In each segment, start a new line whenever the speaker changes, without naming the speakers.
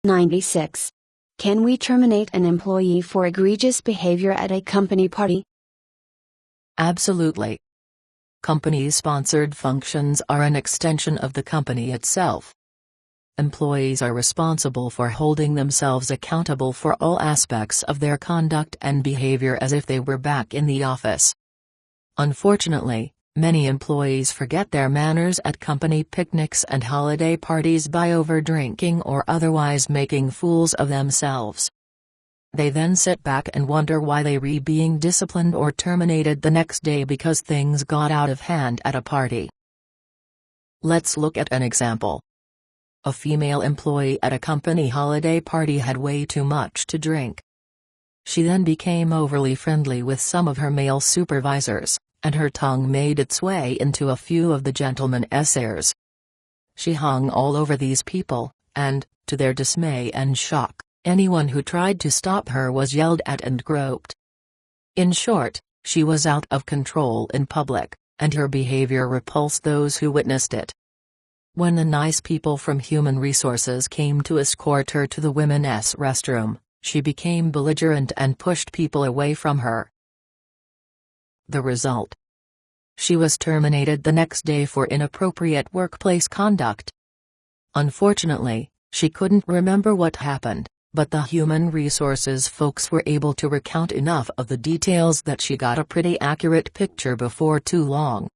96. Can we terminate an employee for egregious behavior at a company party?
Absolutely. Company-sponsored functions are an extension of the company itself. Employees are responsible for holding themselves accountable for all aspects of their conduct and behavior as if they were back in the office. Unfortunately, many employees forget their manners at company picnics and holiday parties by over-drinking or otherwise making fools of themselves. They then sit back and wonder why they were being disciplined or terminated the next day because things got out of hand at a party. Let's look at an example. A female employee at a company holiday party had way too much to drink. She then became overly friendly with some of her male supervisors, and her tongue made its way into a few of the gentlemen's ears. She hung all over these people, and, to their dismay and shock, anyone who tried to stop her was yelled at and groped. In short, she was out of control in public, and her behavior repulsed those who witnessed it. When the nice people from Human Resources came to escort her to the women's restroom, she became belligerent and pushed people away from her. The result? She was terminated the next day for inappropriate workplace conduct. Unfortunately, she couldn't remember what happened, but the Human Resources folks were able to recount enough of the details that she got a pretty accurate picture before too long.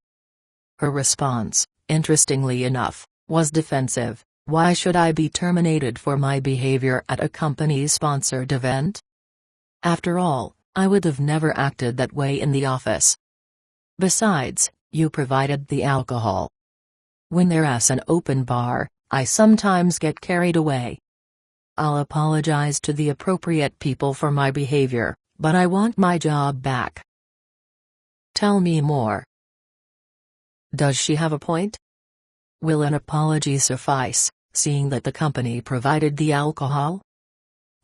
Her response, interestingly enough, was defensive. Why should I be terminated for my behavior at a company-sponsored event? After all, I would have never acted that way in the office. Besides, you provided the alcohol. When there's an open bar, I sometimes get carried away. I'll apologize to the appropriate people for my behavior, but I want my job back. Tell me more. Does she have a point? Will an apology suffice, seeing that the company provided the alcohol?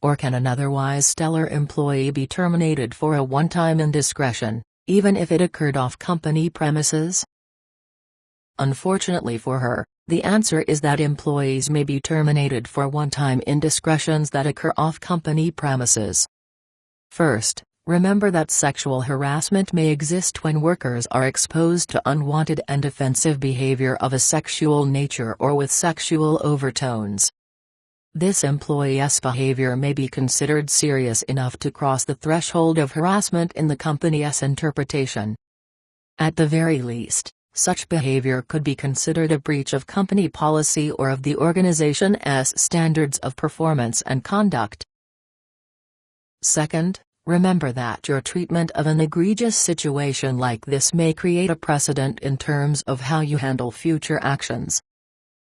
Or can an otherwise stellar employee be terminated for a one-time indiscretion, even if it occurred off company premises? Unfortunately for her, the answer is that employees may be terminated for one-time indiscretions that occur off company premises. First, remember that sexual harassment may exist when workers are exposed to unwanted and offensive behavior of a sexual nature or with sexual overtones. This employee's behavior may be considered serious enough to cross the threshold of harassment in the company's interpretation. At the very least, such behavior could be considered a breach of company policy or of the organization's standards of performance and conduct. Second, remember that your treatment of an egregious situation like this may create a precedent in terms of how you handle future actions.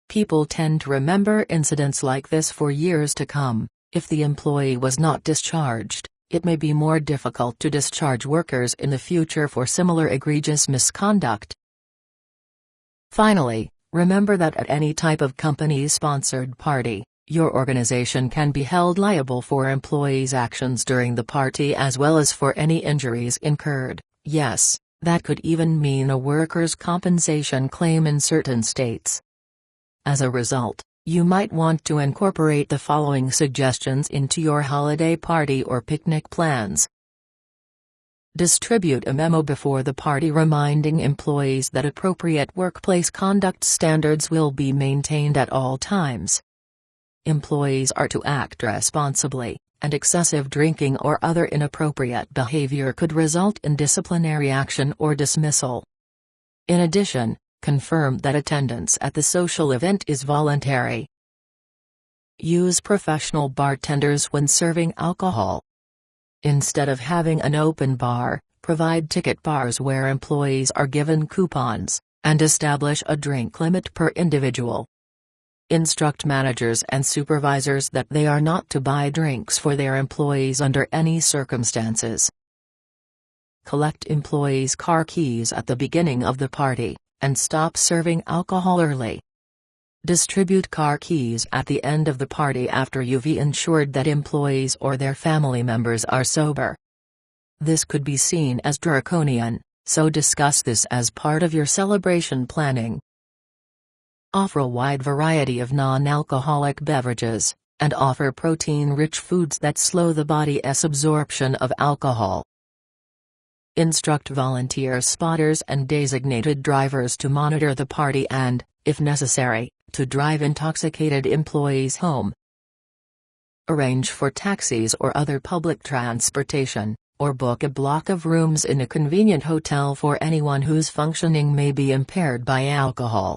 People tend to remember incidents like this for years to come. If the employee was not discharged, it may be more difficult to discharge workers in the future for similar egregious misconduct. Finally, remember that at any type of company-sponsored party, your organization can be held liable for employees' actions during the party as well as for any injuries incurred. Yes, that could even mean a workers' compensation claim in certain states. As a result, you might want to incorporate the following suggestions into your holiday party or picnic plans. Distribute a memo before the party reminding employees that appropriate workplace conduct standards will be maintained at all times. Employees are to act responsibly, and excessive drinking or other inappropriate behavior could result in disciplinary action or dismissal. In addition, confirm that attendance at the social event is voluntary. Use professional bartenders when serving alcohol. Instead of having an open bar, provide ticket bars where employees are given coupons, and establish a drink limit per individual. Instruct managers and supervisors that they are not to buy drinks for their employees under any circumstances. Collect employees' car keys at the beginning of the party, and stop serving alcohol early. Distribute car keys at the end of the party after you've ensured that employees or their family members are sober. This could be seen as draconian, so discuss this as part of your celebration planning. Offer a wide variety of non-alcoholic beverages, and offer protein-rich foods that slow the body's absorption of alcohol. Instruct volunteer spotters and designated drivers to monitor the party and, if necessary, to drive intoxicated employees home. Arrange for taxis or other public transportation, or book a block of rooms in a convenient hotel for anyone whose functioning may be impaired by alcohol.